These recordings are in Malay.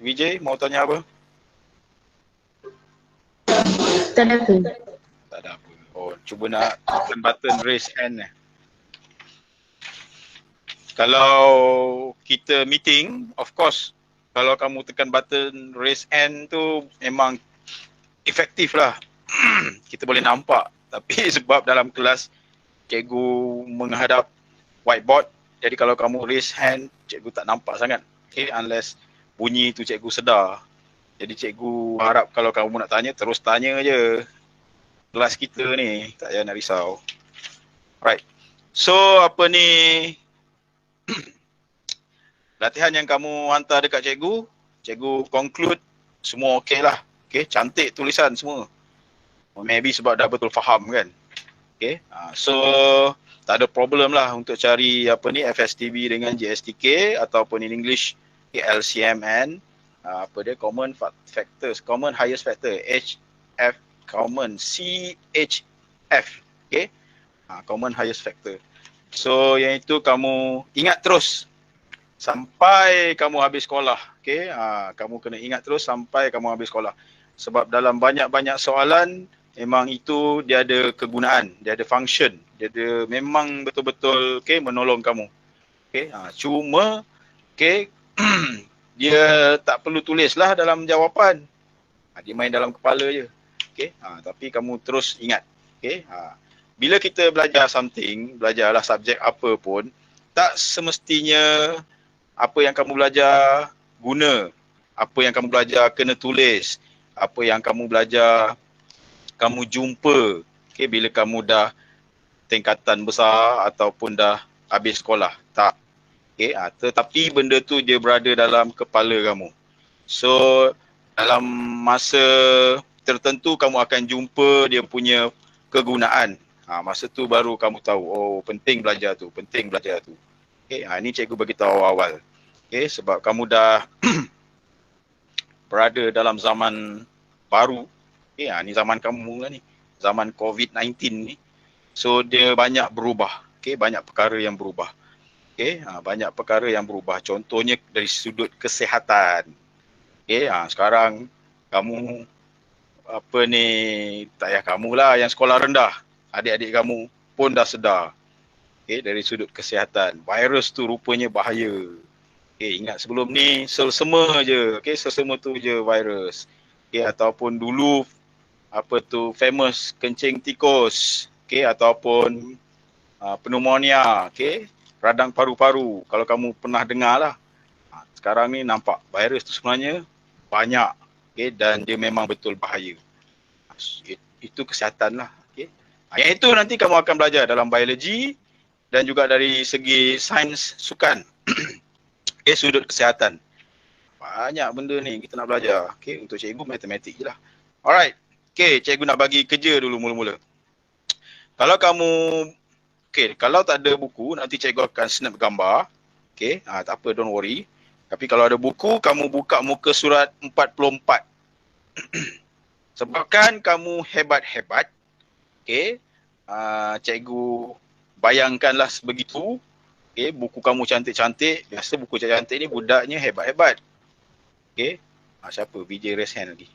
Vijay mau tanya apa? Tak ada apa. Tak ada apa. Oh, cuba nak tekan button raise hand. Kalau kita meeting, of course, kalau kamu tekan button raise hand tu memang efektif lah. Kita boleh nampak. Tapi sebab dalam kelas cikgu menghadap whiteboard, jadi kalau kamu raise hand, cikgu tak nampak sangat. Okay, unless bunyi tu cikgu sedar. Jadi cikgu harap kalau kamu nak tanya, terus tanya je. Kelas kita ni, tak payah nak risau. Right. So apa ni, latihan yang kamu hantar dekat cikgu, cikgu conclude semua okey lah. Okay, cantik tulisan semua. Maybe sebab dah betul faham kan. Okay, so tak ada problem lah untuk cari apa ni FSTB dengan JSTK ataupun in English LCMN, apa dia, common factors, common highest factor, HF, common CHF. Okay, common highest factor. So yang itu kamu ingat terus sampai kamu habis sekolah. Okay, kamu kena ingat terus sampai kamu habis sekolah. Sebab dalam banyak-banyak soalan memang itu dia ada kegunaan, dia ada function, dia ada memang betul-betul okay, menolong kamu. Okay, cuma okay, dia tak perlu tulislah dalam jawapan. Dia main dalam kepala je. Okay, tapi kamu terus ingat. Okay, bila kita belajar something, belajarlah subjek apa pun, tak semestinya apa yang kamu belajar guna, apa yang kamu belajar kena tulis, apa yang kamu belajar kamu jumpa bila kamu dah tingkatan besar ataupun dah habis sekolah. Tak. Tetapi benda tu dia berada dalam kepala kamu. So dalam masa tertentu kamu akan jumpa dia punya kegunaan. Masa tu baru kamu tahu, oh penting belajar tu, penting belajar tu. Ini cikgu bagi tahu awal. Sebab kamu dah berada dalam zaman baru. Ni zaman kamu lah ni. Zaman COVID-19 ni. So dia banyak berubah. Banyak perkara yang berubah. Banyak perkara yang berubah. Contohnya dari sudut kesihatan. Sekarang kamu apa ni, tak payah kamu lah yang sekolah rendah. Adik-adik kamu pun dah sedar. Dari sudut kesihatan. Virus tu rupanya bahaya. Ingat sebelum ni selsema je. Selsema tu je virus. Ataupun dulu apa tu famous kencing tikus. Ataupun pneumonia. Radang paru-paru. Kalau kamu pernah dengar lah. Sekarang ni nampak virus tu sebenarnya banyak. Dan dia memang betul bahaya. Itu kesihatan lah. Yang itu nanti kamu akan belajar dalam biologi dan juga dari segi sains sukan. Sudut kesihatan. Banyak benda ni kita nak belajar. Untuk cikgu matematik je lah. Alright. Cikgu nak bagi kerja dulu mula-mula. Kalau kamu, kalau tak ada buku, nanti cikgu akan snap gambar. Tak apa, don't worry. Tapi kalau ada buku, kamu buka muka surat 44. Sebabkan kamu hebat-hebat, cikgu bayangkanlah sebegitu. Buku kamu cantik-cantik. Biasa buku cantik ni budaknya hebat-hebat. Siapa? Vijay raise hand lagi.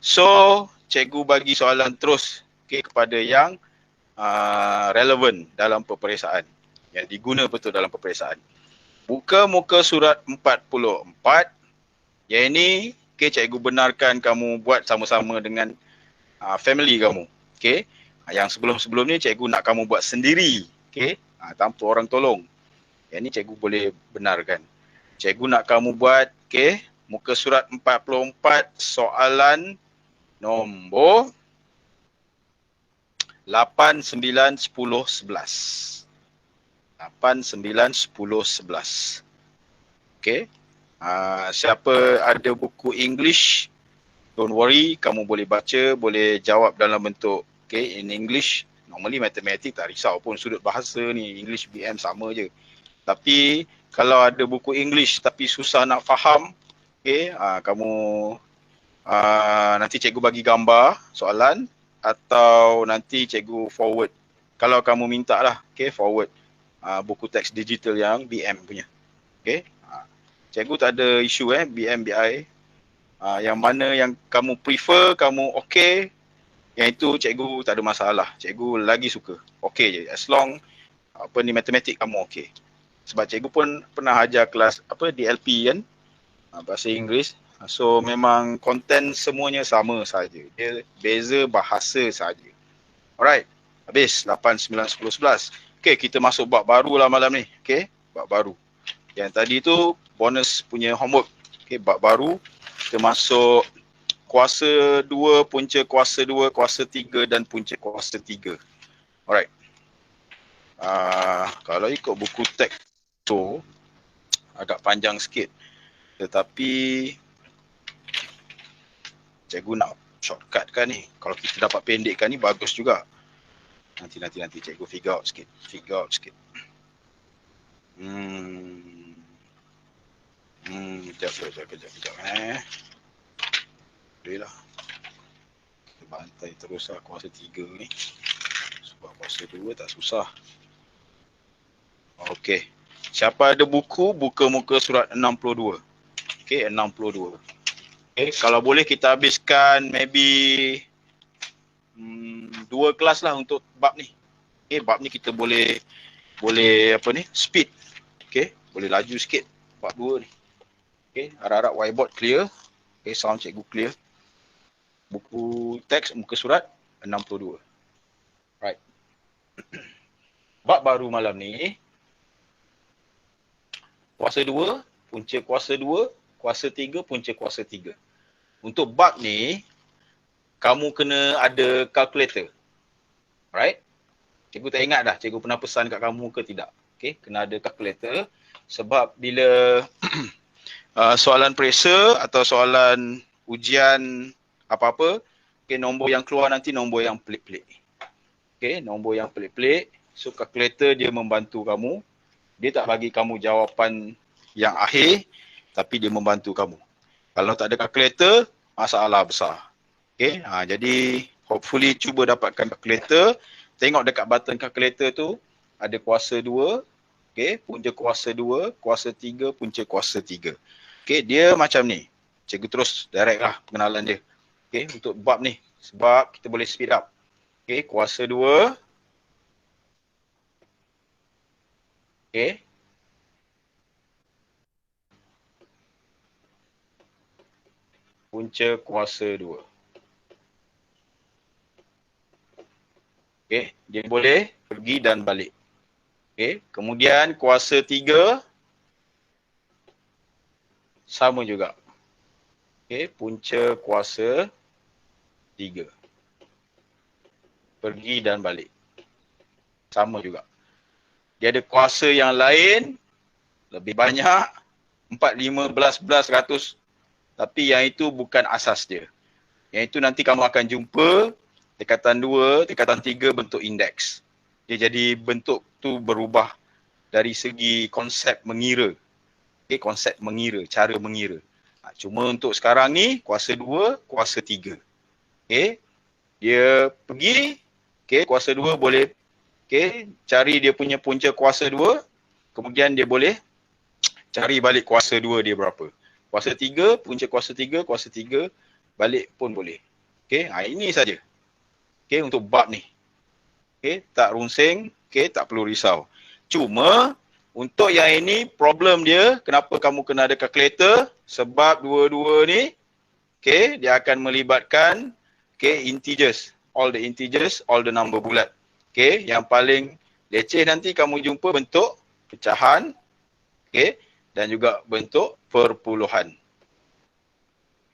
So cikgu bagi soalan terus kepada yang relevan dalam peperiksaan. Yang diguna betul dalam peperiksaan. Buka muka surat 44. Yang ini cikgu benarkan kamu buat sama-sama dengan family kamu. Yang sebelum-sebelum ni cikgu nak kamu buat sendiri. Tanpa orang tolong. Yang ni cikgu boleh benarkan. Cikgu nak kamu buat muka surat 44 soalan nombor 8, 9, 10, 11. 8, 9, 10, 11. Siapa ada buku English, don't worry, kamu boleh baca, boleh jawab dalam bentuk in English. Normally matematik tak risau pun, sudut bahasa ni English BM sama je. Tapi kalau ada buku English tapi susah nak faham, kamu nanti cikgu bagi gambar soalan atau nanti cikgu forward. Kalau kamu minta lah, forward buku teks digital yang BM punya. Cikgu tak ada isu BMBI. Yang mana yang kamu prefer, kamu okey, yang itu cikgu tak ada masalah. Cikgu lagi suka. Okey je. As long matematik kamu okey. Sebab cikgu pun pernah ajar kelas DLP kan, bahasa Inggeris. So memang konten semuanya sama saja. Dia beza bahasa saja. Alright. Habis 8, 9, 10, 11. Okey, kita masuk bab baru lah malam ni. Okey, bab baru. Yang tadi tu bonus punya homework. Okey, bab baru. Kita masuk kuasa 2, punca kuasa 2, kuasa 3 dan punca kuasa 3. Alright. Kalau ikut buku teks tu agak panjang sikit. Tetapi cikgu nak shortcut kan ni. Kalau kita dapat pendekkan ni bagus juga. Nanti cikgu figure out sikit. Kejap. Boleh lah. Kita bantai terus lah kuasa 3 ni. Sebab kuasa 2 tak susah. Okey. Siapa ada buku, buka muka surat 62. Okey, 62. Okey, kalau boleh kita habiskan maybe 2 kelas lah untuk bab ni. Okey, bab ni kita boleh speed. Okey, boleh laju sikit bab 2 ni. Okey, harap-harap whiteboard clear. Okey, sound cikgu clear. Buku teks muka surat 62. Right. Bab baru malam ni kuasa 2, punca kuasa 2, kuasa 3, punca kuasa 3. Untuk bab ni kamu kena ada kalkulator. Right? Cikgu tak ingat dah cikgu pernah pesan kat kamu ke tidak. Okey, kena ada kalkulator sebab bila soalan periksa atau soalan ujian apa-apa, okey, nombor yang keluar nanti nombor yang pelik-pelik. Okey, nombor yang pelik-pelik. So kalkulator dia membantu kamu. Dia tak bagi kamu jawapan yang akhir, tapi dia membantu kamu. Kalau tak ada kalkulator, masalah besar. Okey, jadi hopefully cuba dapatkan kalkulator. Tengok dekat button kalkulator tu ada kuasa 2, okey, punca kuasa 2, kuasa 3, punca kuasa 3. Okey, dia macam ni. Cikgu terus direct lah pengenalan dia. Okey, untuk bab ni sebab kita boleh speed up. Okey, kuasa 2. Okey. Punca kuasa 2. Okey, dia boleh pergi dan balik. Okey, kemudian kuasa 3 sama juga. Okey, punca kuasa 3. Pergi dan balik. Sama juga. Dia ada kuasa yang lain lebih banyak 4, 5, 11, 100. Tapi yang itu bukan asas dia. Yang itu nanti kamu akan jumpa tingkatan 2, tingkatan 3 bentuk indeks. Dia jadi bentuk tu berubah dari segi konsep mengira. Okay, konsep mengira, cara mengira. Cuma untuk sekarang ni kuasa 2, kuasa 3. Okay. Dia pergi, okay, kuasa 2 boleh cari dia punya punca kuasa 2. Kemudian dia boleh cari balik kuasa 2 dia berapa. Kuasa 3, punca kuasa 3, kuasa 3 balik pun boleh. Okay, ini saja. Okay, untuk bab ni. Okay, tak runsing, okay, tak perlu risau. Cuma untuk yang ini problem dia, kenapa kamu kena ada kalkulator? Sebab dua-dua ni, okay, dia akan melibatkan integers. All the integers, all the number bulat. Okay, yang paling leceh nanti kamu jumpa bentuk pecahan, okay, dan juga bentuk perpuluhan.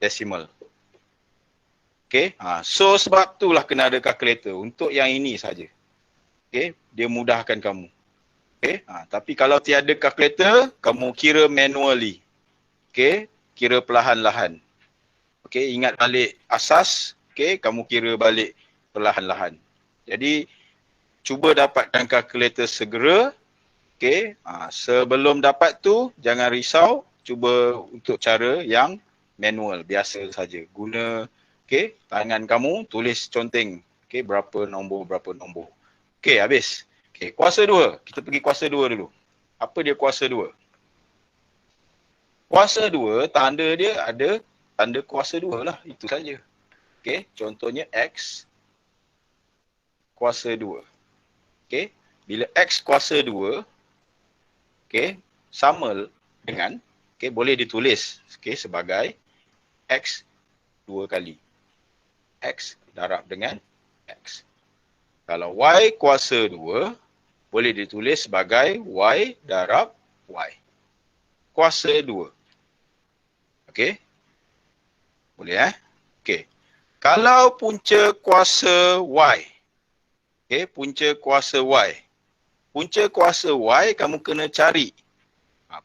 Decimal. Okay, so sebab itulah kena ada kalkulator. Untuk yang ini saja. Okay, dia mudahkan kamu. Okay, tapi kalau tiada kalkulator, kamu kira manually. Okay, kira perlahan-lahan. Okay, ingat balik asas. Okay, kamu kira balik perlahan-lahan. Jadi, cuba dapatkan kalkulator segera. Okay, sebelum dapat tu, jangan risau. Cuba untuk cara yang manual, biasa saja. Guna tangan kamu, tulis conteng. Berapa nombor. Habis. Kuasa 2. Kita pergi kuasa 2 dulu. Apa dia kuasa 2? Kuasa 2, tanda dia ada tanda kuasa 2 lah. Itu saja. Okey, contohnya X kuasa 2. Okey, bila X kuasa 2, okey, sama dengan, okey, boleh ditulis, okey, sebagai X 2 kali. X darab dengan X. Kalau Y kuasa 2, boleh ditulis sebagai Y darab Y. Kuasa 2. Okey? Boleh Okey. Kalau punca kuasa Y. Okey, punca kuasa Y. Punca kuasa Y kamu kena cari.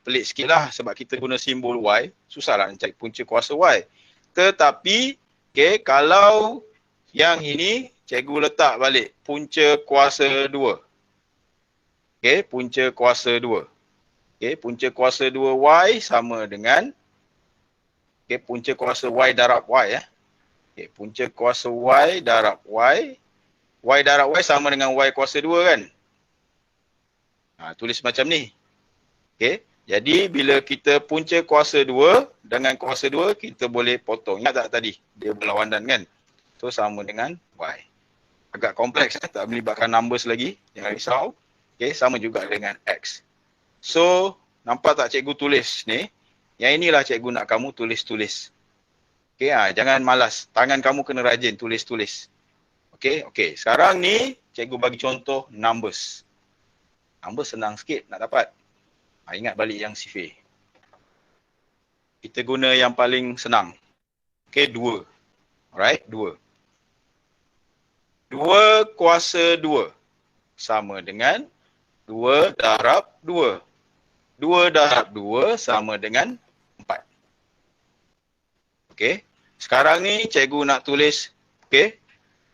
Pelik sikit lah sebab kita guna simbol Y. Susahlah nak cari punca kuasa Y. Tetapi, okey, kalau yang ini, cikgu letak balik punca kuasa 2. Okey, punca kuasa 2. Okey, punca kuasa 2Y sama dengan, okey, punca kuasa Y darab Y. Okey, punca kuasa Y darab Y. Y darab Y sama dengan Y kuasa 2 kan? Tulis macam ni. Okey, jadi bila kita punca kuasa 2 dengan kuasa 2, kita boleh potong. Ingat tak tadi? Dia berlawanan kan? So, sama dengan Y. Agak kompleks, tak melibatkan numbers lagi. Jangan risau. Okey, sama juga dengan X. So, nampak tak cikgu tulis ni? Yang inilah cikgu nak kamu tulis-tulis. Okey, jangan malas. Tangan kamu kena rajin tulis-tulis. Okey. Sekarang ni, cikgu bagi contoh numbers. Numbers senang sikit nak dapat. Ingat balik yang sifir. Kita guna yang paling senang. Okey, 2. Alright, 2. 2 kuasa 2 sama dengan 2 darab 2. 2 darab 2 sama dengan 4. Okey. Sekarang ni cikgu nak tulis, okey,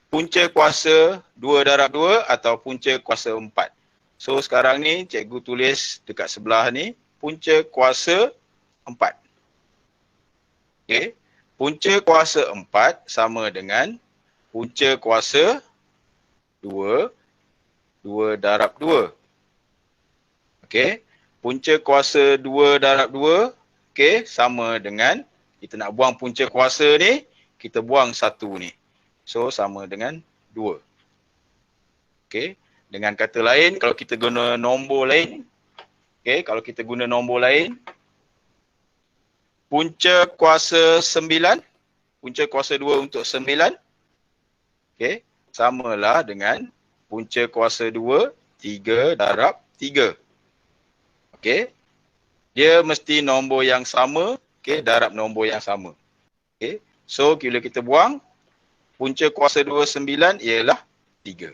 punca kuasa 2 darab 2 atau punca kuasa 4. So sekarang ni cikgu tulis dekat sebelah ni punca kuasa 4. Okey. Punca kuasa 4 sama dengan punca kuasa 2, 2 darab 2. Okey. Punca kuasa 2 darab 2, okey, sama dengan, kita nak buang punca kuasa ni, kita buang 1 ni. So, sama dengan 2. Okey. Dengan kata lain, kalau kita guna nombor lain, okey, kalau kita guna nombor lain, punca kuasa 9, punca kuasa 2 untuk 9, okey, samalah dengan punca kuasa 2, 3 darab 3. Okey. Dia mesti nombor yang sama, okey, darab nombor yang sama. Okey. So, bila kita buang, punca kuasa 2, 9 ialah 3.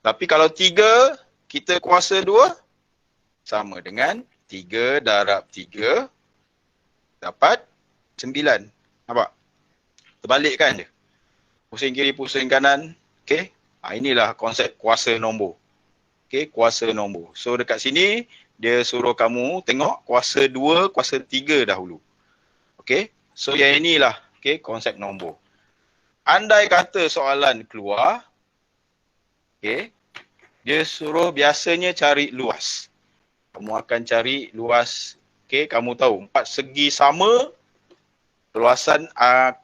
Tapi kalau 3, kita kuasa 2, sama dengan 3 darab 3, dapat 9. Nampak? Terbalikkan je. Pusing kiri, pusing kanan. Okey. Inilah konsep kuasa nombor. Okey, kuasa nombor. So dekat sini dia suruh kamu tengok kuasa 2, kuasa 3 dahulu. Okey. So yang inilah, okey, konsep nombor. Andai kata soalan keluar, okey, dia suruh biasanya cari luas. Kamu akan cari luas, okey, kamu tahu 4 segi sama, luasan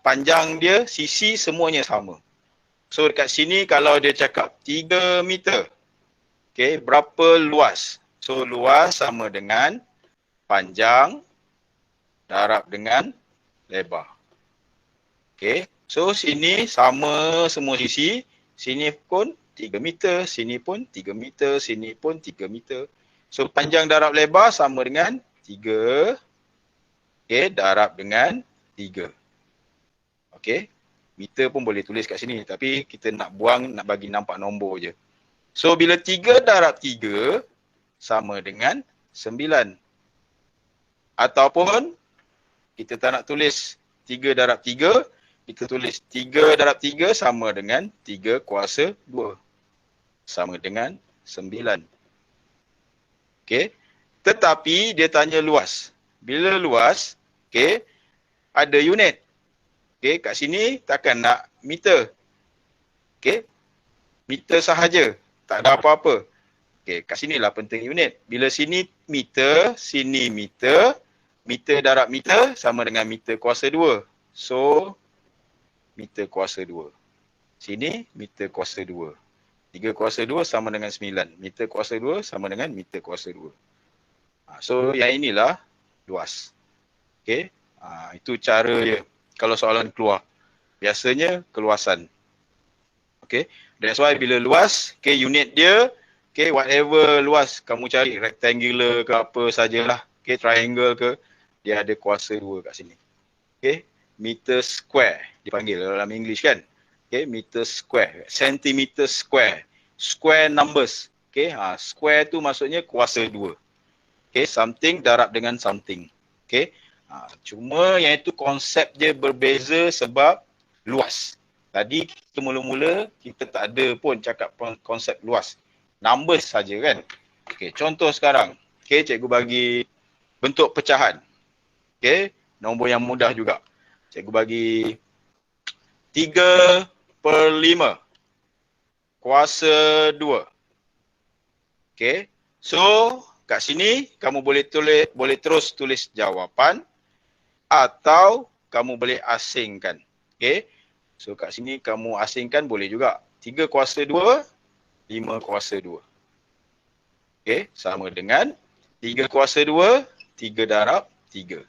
panjang dia, sisi semuanya sama. So dekat sini kalau dia cakap 3 meter, okey, berapa luas? So luas sama dengan panjang darab dengan lebar. Okey, so sini sama semua sisi, sini pun 3 meter, sini pun 3 meter, sini pun 3 meter. So panjang darab lebar sama dengan 3, okey, darab dengan 3. Okey. Meter pun boleh tulis kat sini, tapi kita nak buang, nak bagi nampak nombor je. So bila 3 darab 3 sama dengan 9. Ataupun kita tak nak tulis 3 darab 3, kita tulis 3 darab 3 sama dengan 3 kuasa 2. Sama dengan 9. Okey. Tetapi dia tanya luas. Bila luas, okey, ada unit. Okey, kat sini takkan nak meter. Okey. Meter sahaja. Tak ada apa-apa. Okey, kat sinilah penting unit. Bila sini meter, meter darab meter sama dengan meter kuasa 2. So, meter kuasa 2. Sini, meter kuasa 2. 3 kuasa 2 sama dengan 9. Meter kuasa 2 sama dengan meter kuasa 2. So, yang inilah luas. Okay. Itu cara dia kalau soalan keluar. Biasanya keluasan. Okay. That's why bila luas, okay, unit dia, okay, whatever luas kamu cari, rectangular ke apa sajalah, okay, triangle ke, dia ada kuasa 2 kat sini. Okay. Meter square dipanggil dalam English kan. Okay, meter square, centimeter square, square numbers. Okay, square tu maksudnya kuasa 2. Okay, something darab dengan something. Okay, cuma yang itu konsep dia berbeza sebab luas. Tadi kita mula-mula kita tak ada pun cakap konsep luas. Numbers saja kan. Okay, contoh sekarang. Okay, cikgu bagi bentuk pecahan. Okay, nombor yang mudah juga. Cikgu bagi 3/5 kuasa 2. Okay, so kat sini kamu boleh terus tulis jawapan atau kamu boleh asingkan. Okay, so kat sini kamu asingkan boleh juga. 3 kuasa 2, 5 kuasa 2. Okay, sama dengan 3 kuasa 2, 3 darab 3.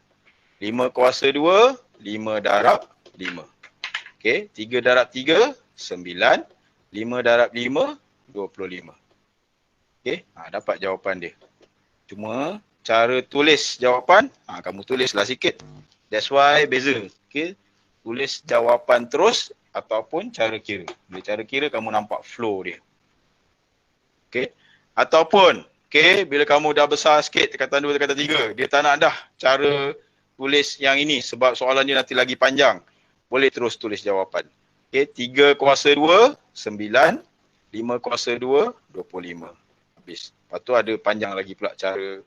5 kuasa 2, 5 darab 5. Okay, 3 darab 3, 9. 5 darab 5, 25. Okay, dapat jawapan dia. Cuma cara tulis jawapan, kamu tulislah sikit. That's why beza. Okay, tulis jawapan terus ataupun cara kira. Bila cara kira kamu nampak flow dia. Okay, ataupun okay, bila kamu dah besar sikit, tingkatan 2, tingkatan 3, dia tak nak dah cara tulis yang ini sebab soalan dia nanti lagi panjang. Boleh terus tulis jawapan. Okay, 3 kuasa 2, 9. 5 kuasa 2, 25. Habis. Lepas tu ada panjang lagi pula cara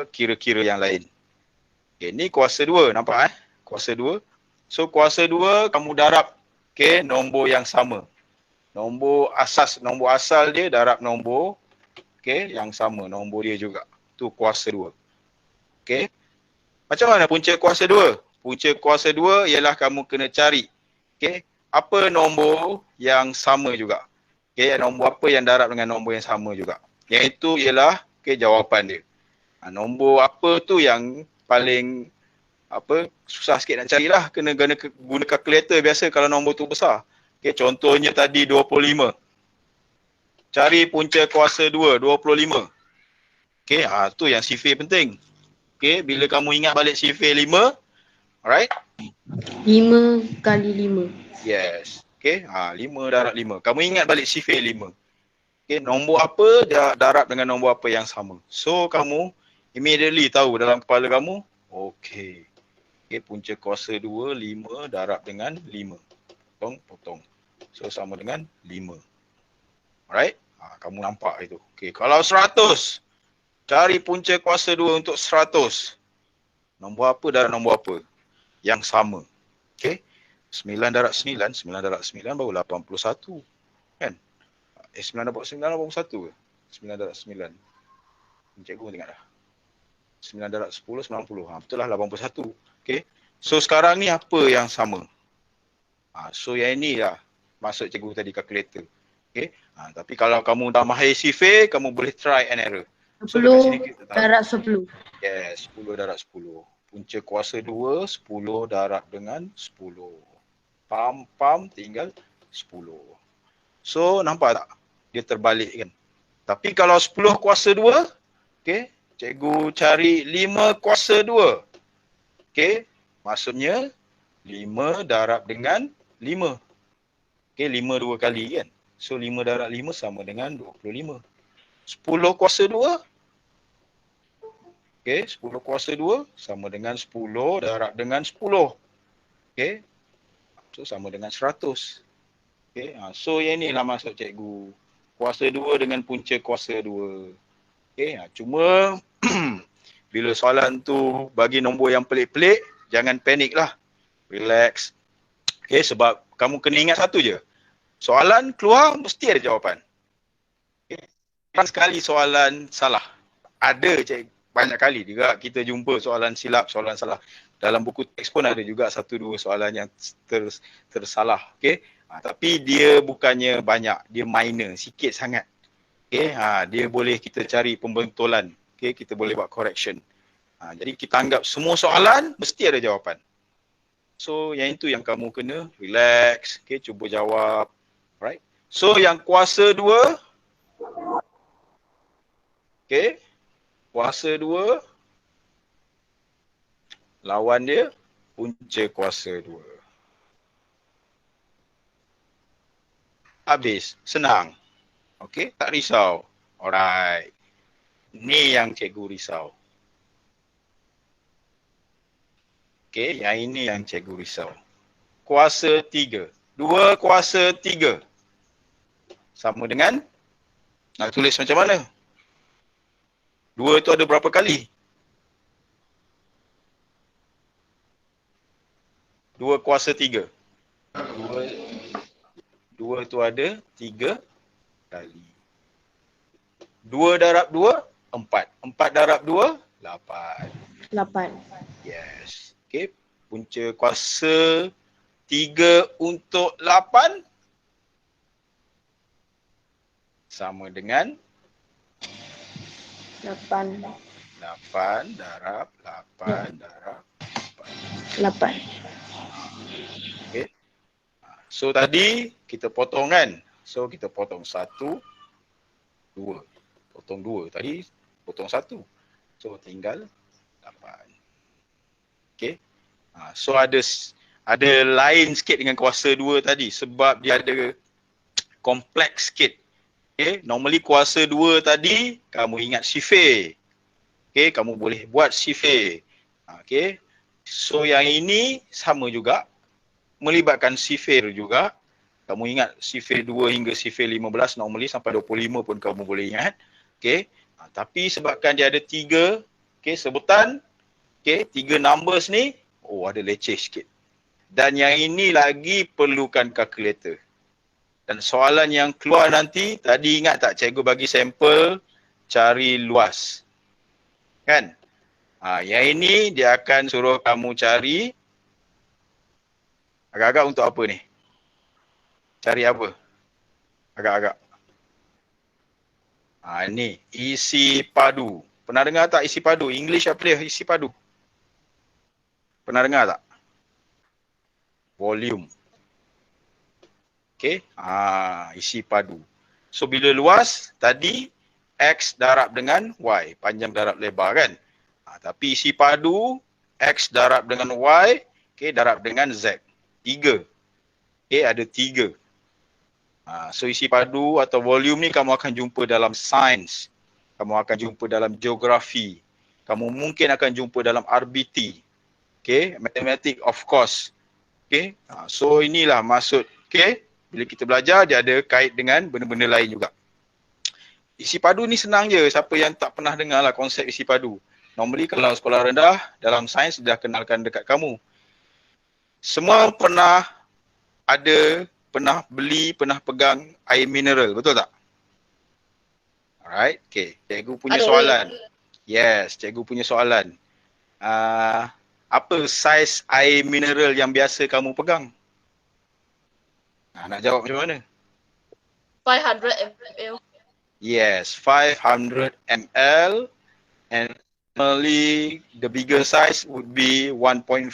kira-kira yang lain. Okay, ni kuasa 2, nampak Kuasa 2. So kuasa 2 kamu darab nombor yang sama. Nombor asal dia darab nombor yang sama, nombor dia juga. Tu kuasa 2. Okay. Macam mana punca kuasa 2? Punca kuasa 2 ialah kamu kena cari apa nombor yang sama juga. Nombor apa yang darab dengan nombor yang sama juga. Yang itu ialah jawapan dia. Nombor apa tu yang paling susah sikit nak carilah, kena guna kalkulator biasa kalau nombor tu besar. Contohnya tadi 25. Cari punca kuasa 2, 25. Tu yang sifir penting. Bila kamu ingat balik sifir 5, alright? 5 kali 5. Yes. 5 darab 5. Kamu ingat balik sifir 5. Nombor apa darab dengan nombor apa yang sama. So kamu immediately tahu dalam kepala kamu, punca kuasa 2, 5 darab dengan 5. Potong. So sama dengan 5. Alright? Kamu nampak itu. Kalau 100, cari punca kuasa 2 untuk 100. Nombor apa darab nombor apa? Yang sama. 9 darab 9, 9 darab 9 baru 81. Kan? 9 darab 9 81 ke? 9 darab 9. Cikgu tengok dah. 9 darab 10, 90. Betul lah 81. So sekarang ni apa yang sama? So yang ini lah maksud cikgu tadi kalkulator. Tapi kalau kamu dah mahir sifir, kamu boleh try and error. 10 darab 10. Yes, 10 darab 10. Punca kuasa 2, 10 darab dengan 10. Pam tinggal 10. So nampak tak? Dia terbalik kan? Tapi kalau 10 kuasa 2, cikgu cari 5 kuasa 2. Maksudnya 5 darab dengan 5. 5 2 kali kan? So 5 darab 5 sama dengan 25. 10 kuasa 2. 10 kuasa 2 sama dengan 10 darab dengan 10. So sama dengan 100. So yang inilah maksud cikgu. Kuasa 2 dengan punca kuasa 2. Cuma bila soalan tu bagi nombor yang pelik-pelik, jangan panik lah. Relax. Sebab kamu kena ingat satu je. Soalan keluar mesti ada jawapan. Sekali soalan salah. Ada cikgu. banyak kali juga kita jumpa soalan silap, soalan salah. Dalam buku teks pun ada juga 1-2 soalan yang tersalah. Okay? Tapi dia bukannya banyak, dia minor, sikit sangat. Okay? Dia boleh kita cari pembentolan. Okay? Kita boleh buat correction. Jadi kita anggap semua soalan mesti ada jawapan. So yang itu yang kamu kena relax, okay? Cuba jawab. Right? So yang kuasa 2, okay? Kuasa 2, lawan dia punca kuasa 2. Habis, senang. Okay, tak risau. Alright. Ni yang cikgu risau. Okay, yang ini yang cikgu risau. Kuasa 3. 2 kuasa 3. Sama dengan, nak tulis macam mana? 2 tu ada berapa kali? 2 kuasa 3. 2 tu ada 3 kali. 2 darab 2, 4. 4 darab 2, 8. 8. Yes. Okay. Punca kuasa 3 untuk 8 sama dengan 8. 8 darab 8 darab 8. Okay. So tadi kita potong kan. So kita potong 1, 2. Potong 2. Tadi potong 1. So tinggal 8. Okay. So ada lain sikit dengan kuasa 2 tadi sebab dia ada kompleks sikit. Okay. Normally kuasa 2 tadi kamu ingat sifir. Okay. Kamu boleh buat sifir. Okay. So yang ini sama juga. Melibatkan sifir juga. Kamu ingat sifir 2 hingga sifir 15 normally sampai 25 pun kamu boleh ingat. Okay. Tapi sebabkan dia ada 3 okay, sebutan. Okay, 3 numbers ni. Oh, ada leceh sikit. Dan yang ini lagi perlukan kalkulator. Dan soalan yang keluar nanti, tadi ingat tak cikgu bagi sampel cari luas. Kan? Yang ini dia akan suruh kamu cari agak-agak untuk apa ni? Cari apa? Agak-agak. Ni isi padu. Pernah dengar tak isi padu? English apa dia isi padu? Pernah dengar tak? Volume. Okay. Isi padu. So bila luas, tadi X darab dengan Y. Panjang darab lebar kan? Tapi isi padu, X darab dengan Y, okay, darab dengan Z. 3. Okay, ada 3. So isi padu atau volume ni kamu akan jumpa dalam sains. Kamu akan jumpa dalam geografi. Kamu mungkin akan jumpa dalam RBT. Okay, matematik of course. Okay, so inilah maksud. Okay, bila kita belajar dia ada kait dengan benda-benda lain juga. Isi padu ni senang je. Siapa yang tak pernah dengar lah konsep isi padu. Normally kalau sekolah rendah dalam sains dah kenalkan dekat kamu. Semua pernah ada, pernah beli, pernah pegang air mineral, betul tak? Alright, okay. Cikgu punya soalan. Yes, cikgu punya soalan. Apa saiz air mineral yang biasa kamu pegang? Nak jawab macam mana? 500 ml. Yes, 500 ml and normally the bigger size would be 1.5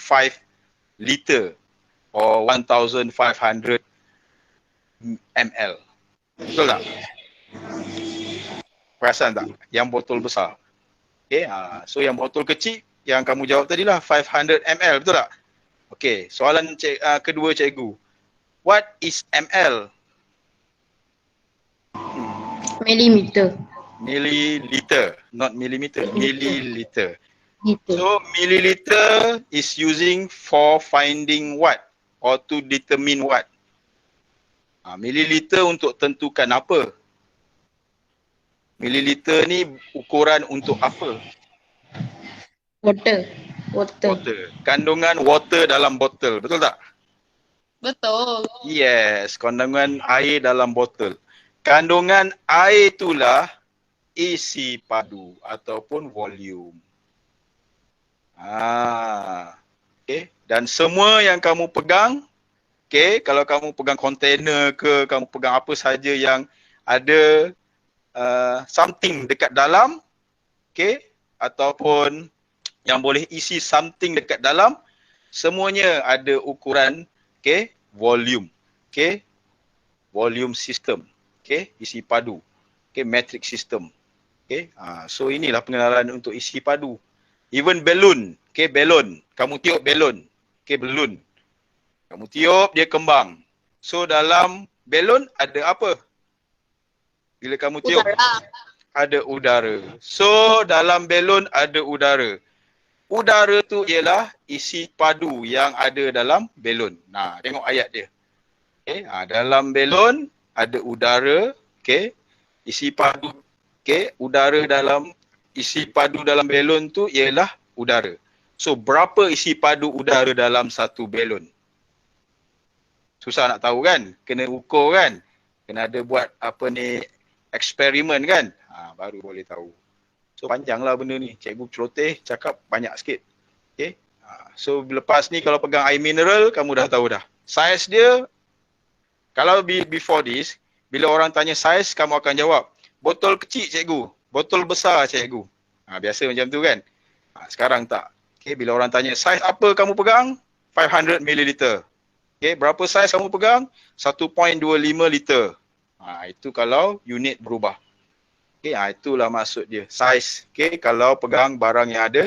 liter or 1500 ml. Betul tak? Perasan tak? Yang botol besar. Okay, so yang botol kecil yang kamu jawab tadi lah 500 ml, betul tak? Okay, soalan kedua cikgu. What is ml? Millimeter. Milliliter, not millimeter, milliliter. Liter. So milliliter is using for finding what or to determine what? Milliliter untuk tentukan apa? Milliliter ni ukuran untuk apa? Water. Water. Kandungan water dalam botol, betul tak? Betul. Yes, kandungan air dalam botol. Kandungan air itulah isi padu ataupun volume. Okay. Dan semua yang kamu pegang, okay, kalau kamu pegang kontainer ke, kamu pegang apa saja yang ada something dekat dalam, okay, ataupun yang boleh isi something dekat dalam, semuanya ada ukuran, okay, volume, okay, volume system, okay, isi padu, okay, metric system, okay. So inilah pengenalan untuk isi padu. Even balloon, okay, balloon, kamu tiup balloon, okay, balloon, kamu tiup dia kembang. So dalam balloon ada apa? Bila kamu tiup, Udara. ada udara. So dalam balloon ada udara. Udara tu ialah isi padu yang ada dalam balon. Nah, tengok ayat dia. Okay. Dalam balon ada udara, okay. Isi padu, okay. Udara dalam isi padu dalam balon tu ialah udara. So berapa isi padu udara dalam satu balon? Susah nak tahu kan? Kena ukur kan? Kena ada buat apa ni, eksperimen kan? Baru boleh tahu. So panjanglah benda ni. Cikgu celoteh cakap banyak sikit. Okay. So lepas ni kalau pegang air mineral, kamu dah tahu dah. Saiz dia, kalau before this, bila orang tanya saiz, kamu akan jawab, botol kecil cikgu, botol besar cikgu. Biasa macam tu kan. Sekarang tak. Okay, bila orang tanya saiz apa kamu pegang? 500 ml. Okay, berapa saiz kamu pegang? 1.25 liter. Itu kalau unit berubah. Okay, itulah maksud dia, saiz. Okay, kalau pegang barang yang ada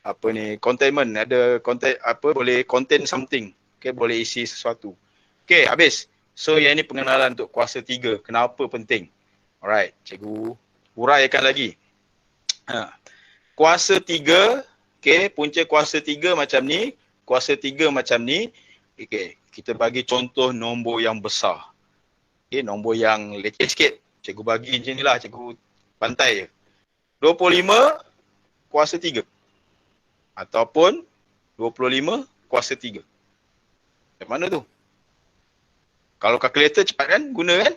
apa ni, containment, ada contain, apa, boleh contain something. Okay, boleh isi sesuatu. Okay, habis. So yang ini pengenalan untuk kuasa 3. Kenapa penting? Alright, cikgu huraikan lagi. Kuasa 3, okay, punca kuasa 3 macam ni, kuasa 3 macam ni. Okay, kita bagi contoh nombor yang besar. Okay, nombor yang leceh sikit. Cikgu bagi macam ni lah, cikgu bantai je. 25 kuasa 3. Ataupun 25 kuasa 3. Macam mana tu? Kalau kalkulator cepat kan? Guna kan?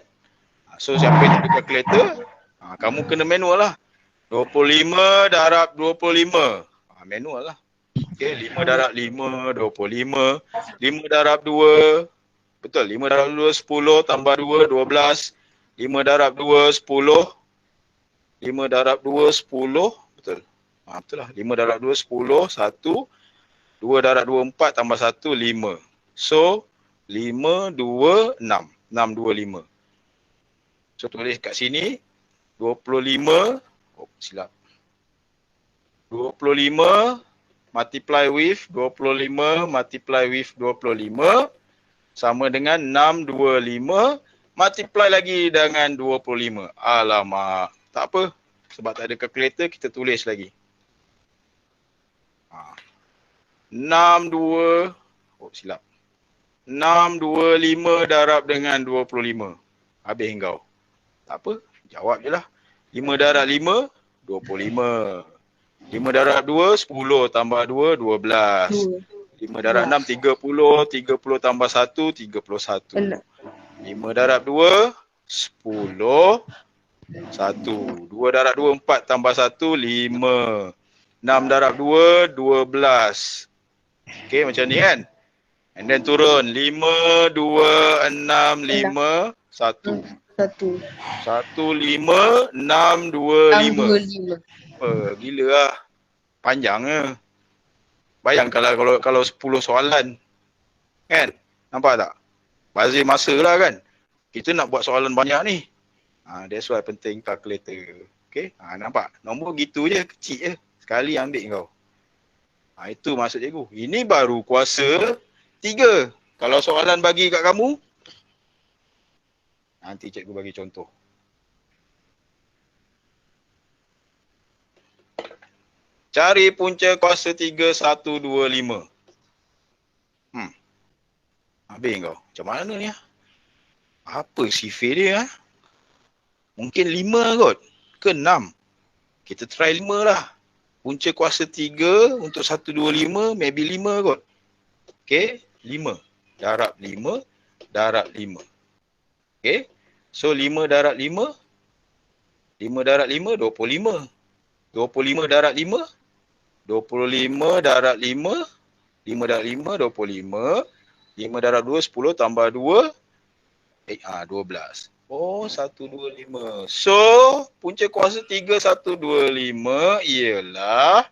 So siapa yang ada kalkulator, kamu kena manual lah. 25 darab 25. Manual lah. Okay, 5 darab 5, 25. 5 darab 2. Betul, 5 darab 2, 10. Tambah 2, 12. 5 darab 2, 10. 5 darab 2, 10. Betul. Betul lah. 5 darab 2, 10. 1. 2 darab 2, 4. Tambah 1, 5. So, 5, 2, 6. 6, 2, 5. So, tulis kat sini. 25. Oh, silap. 25 multiply with 25 multiply with 25 sama dengan 625 multiply lagi dengan 25. Alamak. Tak apa. Sebab tak ada kalkulator, kita tulis lagi. 62, oh silap. 625 darab dengan 25. Habis engkau. Tak apa, jawab je lah. 5 darab 5, 25. 5 darab 2, 10 tambah 2, 12. 5 darab 6, 30. 30 tambah 1, 31. 5 darab 2, 10. 1. 2 darab 2, 4 tambah 1, 5. 6 darab 2, 12. Okay, macam ni kan? And then turun. 5, 2, 6, 5, 1. 1, 5, 6, 2, 5. Gila lah. Panjangnya. Bayang kalau 10 soalan. Kan? Nampak tak? Bazir masa lah kan? Kita nak buat soalan banyak ni. That's why penting kalkulator. Okay? Nampak? Nombor gitu je, kecil je. Sekali ambil kau. Itu maksud cikgu. Ini baru kuasa 3. Kalau soalan bagi kat kamu, nanti cikgu bagi contoh. Cari punca kuasa 3, 1, 2, 5. Habis kau. Macam mana ni? Apa sifir dia? Mungkin 5 kot. Ke 6. Kita try 5 lah. Punca kuasa 3 untuk 1, 2, 5. Maybe 5 kot. Okay. 5. Darab 5. Darab 5. Okay. So 5 darab 5. 5 darab 5, 25. 25 darab 5, 25 darab 5, 5 darab 5, 25. 5 darab 2, 10 tambah 2, 12. Oh, 125. So, punca kuasa 3, 125 ialah,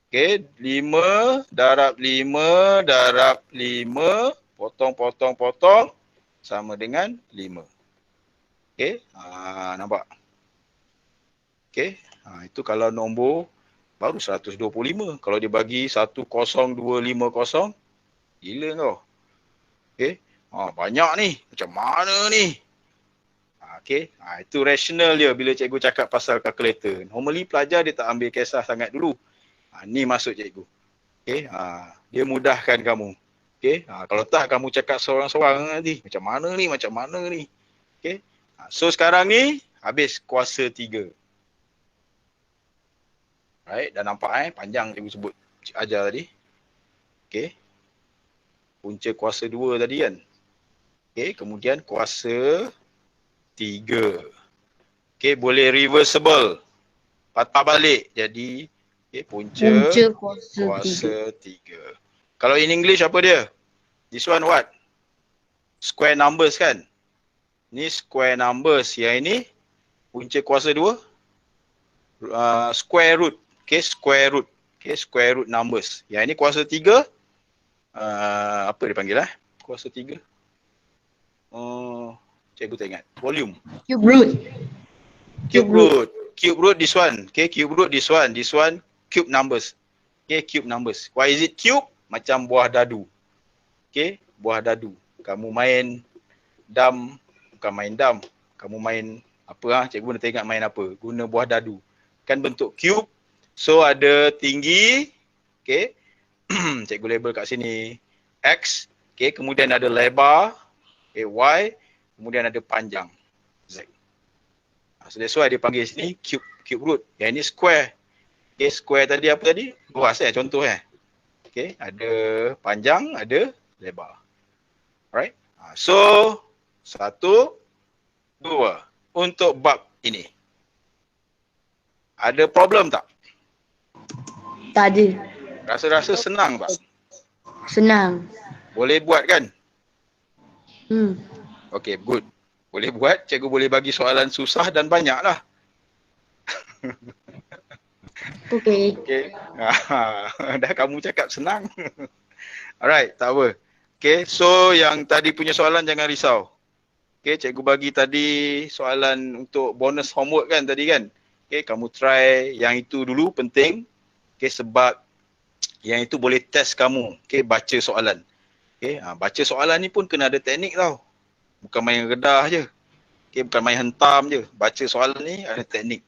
okay, 5 darab 5 darab 5, potong, potong, potong, sama dengan 5. Okay, nampak? Okay, itu kalau nombor baru 125. Kalau dia bagi 10250, gila kau. Okay, banyak ni. Macam mana ni? Okay, itu rational dia bila cikgu cakap pasal kalkulator. Normally pelajar dia tak ambil kisah sangat dulu. Ni maksud cikgu. Okay, dia mudahkan kamu. Okay, kalau tak kamu cakap seorang-seorang nanti. Macam mana ni? Okay, so sekarang ni habis kuasa 3. Right, dah nampak panjang cikgu sebut ajar tadi. Okay, punca kuasa 2 tadi kan. Okay, kemudian kuasa 3. Okay, boleh reversible. Patah balik. Jadi, punca kuasa 3. Kalau in English apa dia? This one what? Square numbers kan? Ni square numbers. Yang ini punca kuasa 2. Square root. Okay, square root. Okay, square root numbers. Yang ini kuasa 3. Apa dia panggil kuasa 3? Cikgu tak ingat. Volume. Cube root. Cube root. Cube root this one. Okay, cube root this one. This one cube numbers. Okay, cube numbers. Why is it cube? Macam buah dadu. Okay, buah dadu. Kamu main dam, bukan main dam. Kamu main apa cikgu nak tengok main apa? Guna buah dadu. Kan bentuk cube. So ada tinggi. Okay. Cikgu label kat sini X. Okay, kemudian ada lebar. Okay, Y. Kemudian ada panjang. Z. So that's why dia panggil sini cube root. Yang ini square. Okay, square tadi apa tadi? Luas contoh Okay, ada panjang, ada lebar. Alright. So, 1, 2. Untuk bab ini. Ada problem tak? Tak ada. Rasa-rasa senang tak? Senang. Boleh buat kan? Okay, good. Boleh buat, cikgu boleh bagi soalan susah dan banyak lah. Okay. Okay. Dah kamu cakap senang. Alright, tak apa. Okay, so yang tadi punya soalan jangan risau. Okay, cikgu bagi tadi soalan untuk bonus homework kan tadi kan. Okay, kamu try yang itu dulu penting. Okay, sebab yang itu boleh test kamu. Okay, baca soalan. Okay, baca soalan ni pun kena ada teknik tau. Bukan main redah je. Okay, bukan main hentam je. Baca soalan ni ada teknik.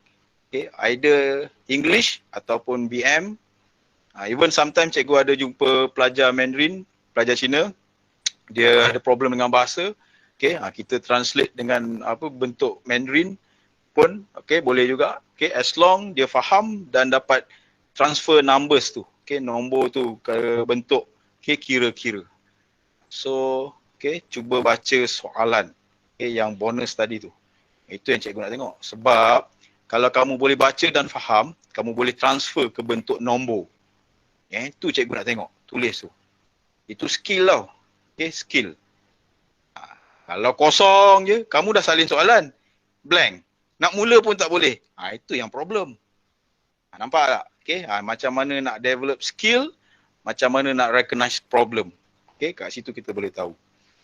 Okay, either English ataupun BM. Even sometimes cikgu ada jumpa pelajar Mandarin, pelajar Cina. Dia ada problem dengan bahasa. Okay, kita translate dengan bentuk Mandarin pun okay, boleh juga. Okay, as long dia faham dan dapat transfer numbers tu. Okay, nombor tu ke bentuk kira-kira. So, cuba baca soalan yang bonus tadi tu. Itu yang cikgu nak tengok. Sebab kalau kamu boleh baca dan faham, kamu boleh transfer ke bentuk nombor. Itu cikgu nak tengok. Tulis tu. Itu skill tau. Skill. Kalau kosong je, kamu dah salin soalan. Blank. Nak mula pun tak boleh. Itu yang problem. Nampak tak? Macam mana nak develop skill, macam mana nak recognize problem. Kat situ kita boleh tahu.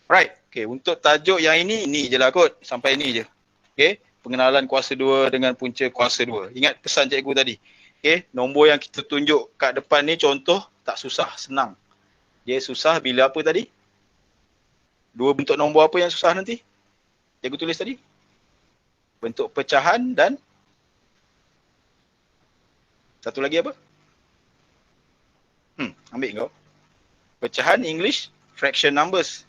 Right. Untuk tajuk yang ini je lah kot. Sampai ini je. Pengenalan kuasa 2 dengan punca kuasa 2. Ingat pesan cikgu tadi. Nombor yang kita tunjuk kat depan ni contoh tak susah, senang. Dia susah bila apa tadi? Dua bentuk nombor apa yang susah nanti? Cikgu tulis tadi. Bentuk pecahan dan satu lagi apa? Ambil kau. Pecahan English, fraction numbers.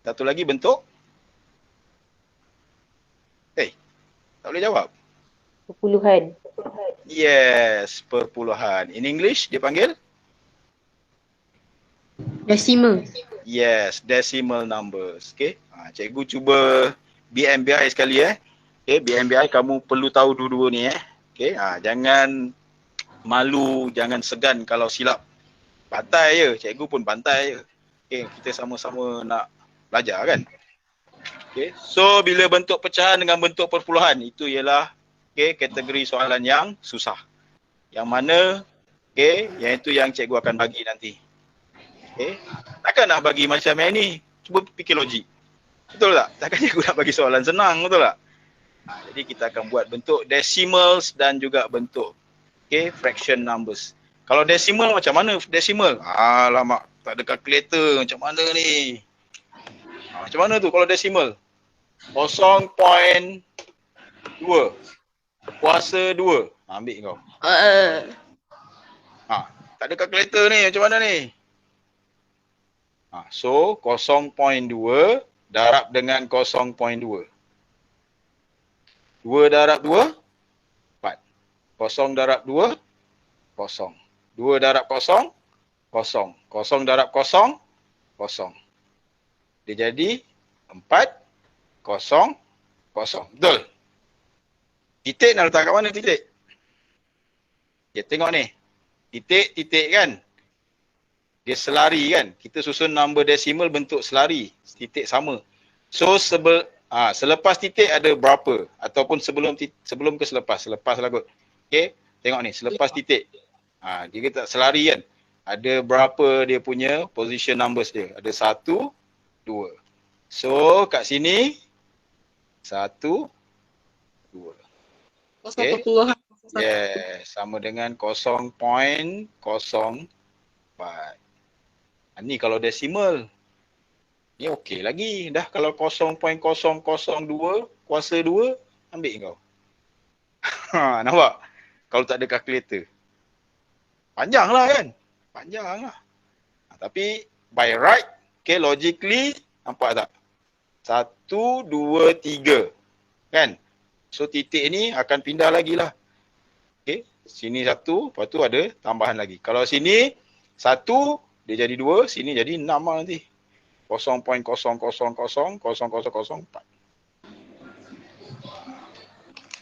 Satu lagi bentuk. Tak boleh jawab. Perpuluhan. Yes, perpuluhan. In English dia panggil? Decimal. Yes, decimal numbers. Cikgu cuba BMBI sekali Okay, BMBI kamu perlu tahu dua-dua ni Okay, jangan malu, jangan segan kalau silap. Bantai je, cikgu pun bantai je. Okay, kita sama-sama nak belajar kan. Okay, so bila bentuk pecahan dengan bentuk perpuluhan, itu ialah kategori soalan yang susah. Yang mana, yang itu yang cikgu akan bagi nanti. Takkan nak bagi macam yang ni? Cuba fikir logik. Betul tak? Takkan cikgu nak bagi soalan senang, betul tak? Jadi kita akan buat bentuk decimals dan juga bentuk fraction numbers. Kalau decimal macam mana decimal? Alamak, tak ada calculator macam mana ni? Macam mana tu kalau decimal? 0.2 kuasa 2. Ambil kau. Tak ada calculator ni, macam mana ni? So 0.2 darab dengan 0.2. 2 darab 2, 4. 0 darab 2, 0. 2 darab 0, 0. 0 darab 0, 0. Dia jadi 4, 0, 0. Betul? Titik nak letak kat mana titik? Okay, tengok ni. Titik, titik kan? Dia selari kan? Kita susun number decimal bentuk selari. Titik sama. So, selepas titik ada berapa? Ataupun sebelum ke selepas? Selepas lah kot. Okay? Tengok ni, selepas titik. Dia kata selari kan? Ada berapa dia punya position numbers dia? Ada 1, 2. So, kat sini 1, 2. Okay? Yes, sama dengan 0.04. Ni kalau decimal. Ni okey lagi. Dah kalau 0.002 kuasa 2, ambil kau. Nampak? Kalau tak ada calculator. Panjang lah kan? Panjang lah. Tapi by right, logically, nampak tak? 1, 2, 3. Kan? So titik ni akan pindah lagi lah. Sini 1, lepas tu ada tambahan lagi. Kalau sini 1, dia jadi 2, sini jadi 6 lah nanti. 0.0000004.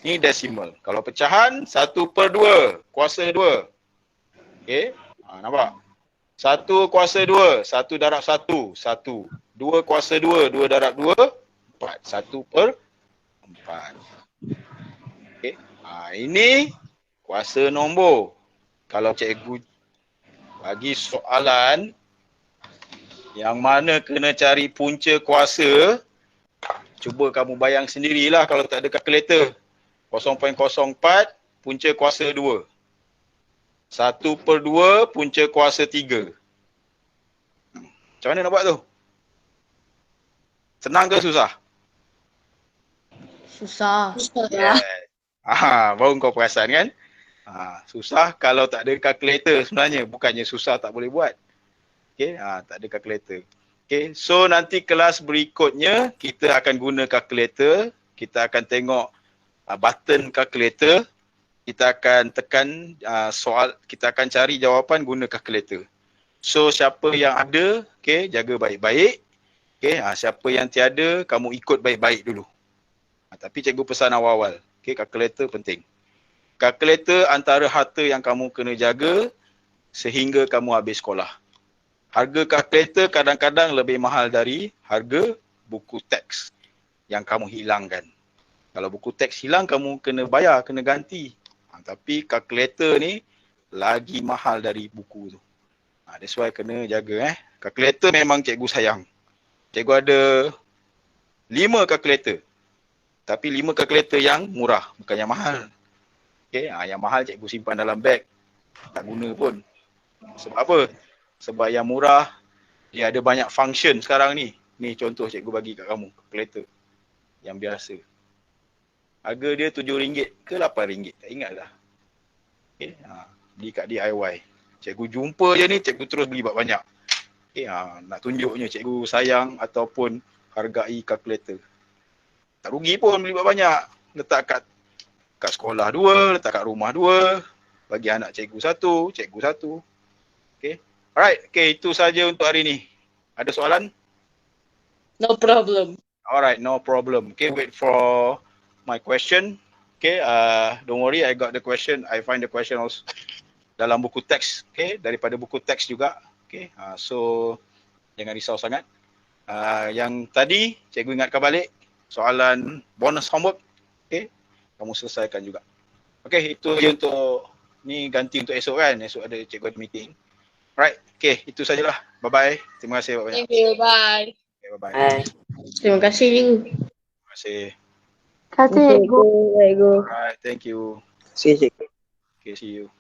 Ni decimal. Kalau pecahan 1/2 kuasa 2. Nampak? 1 kuasa 2, 1 darab 1, 1. 2 kuasa 2, 2 darab 2, 4. 1/4. Ini kuasa nombor. Kalau cikgu bagi soalan yang mana kena cari punca kuasa, cuba kamu bayang sendirilah kalau tak ada kalkulator. 0.04 punca kuasa 2. 1/2 punca kuasa 3. Macam mana nak buat tu? Senang ke susah? Susah. Yes. Baru kau perasan kan? Susah kalau tak ada kalkulator sebenarnya. Bukannya susah tak boleh buat. Tak ada kalkulator. So nanti kelas berikutnya kita akan guna kalkulator. Kita akan tengok button kalkulator. Kita akan tekan soal, kita akan cari jawapan guna kalkulator. So siapa yang ada, jaga baik-baik. Siapa yang tiada, kamu ikut baik-baik dulu. Tapi cikgu pesan awal-awal. Kalkulator penting. Kalkulator antara harta yang kamu kena jaga sehingga kamu habis sekolah. Harga kalkulator kadang-kadang lebih mahal dari harga buku teks yang kamu hilangkan. Kalau buku teks hilang, kamu kena bayar, kena ganti. Tapi kalkulator ni lagi mahal dari buku tu. That's why kena jaga. Kalkulator memang cikgu sayang. Cikgu ada 5 kalkulator. Tapi 5 kalkulator yang murah, bukan yang mahal. Yang mahal cikgu simpan dalam beg. Tak guna pun. Sebab apa? Sebab yang murah, dia ada banyak function sekarang ni. Ni contoh cikgu bagi kat kamu, kalkulator. Yang biasa. Harga dia RM7 ke RM8, tak ingat dah. Beli kat DIY. Cikgu jumpa je ni, cikgu terus beli banyak. Nak tunjuknya cikgu sayang ataupun hargai kalkulator. Tak rugi pun beli banyak. Letak kat sekolah 2, letak kat rumah 2. Bagi anak cikgu 1, cikgu 1. Alright, itu saja untuk hari ni. Ada soalan? No problem. Alright, no problem. Wait for my question. Okay, don't worry, I got the question. I find the question also dalam buku teks. Okay, daripada buku teks juga. Okay, so jangan risau sangat. Yang tadi cikgu ingatkan balik soalan bonus homework. Okay, kamu selesaikan juga. Okay, itu je untuk ni, ganti untuk esok kan. Esok ada cikgu ada meeting. Alright, okay, itu sajalah. Bye-bye. Terima kasih banyak. Thank you. Bye. Okay, bye-bye. Bye. Terima kasih cikgu. Terima kasih. Kasih cikgu. Alright, thank you. See you. Okay, see you.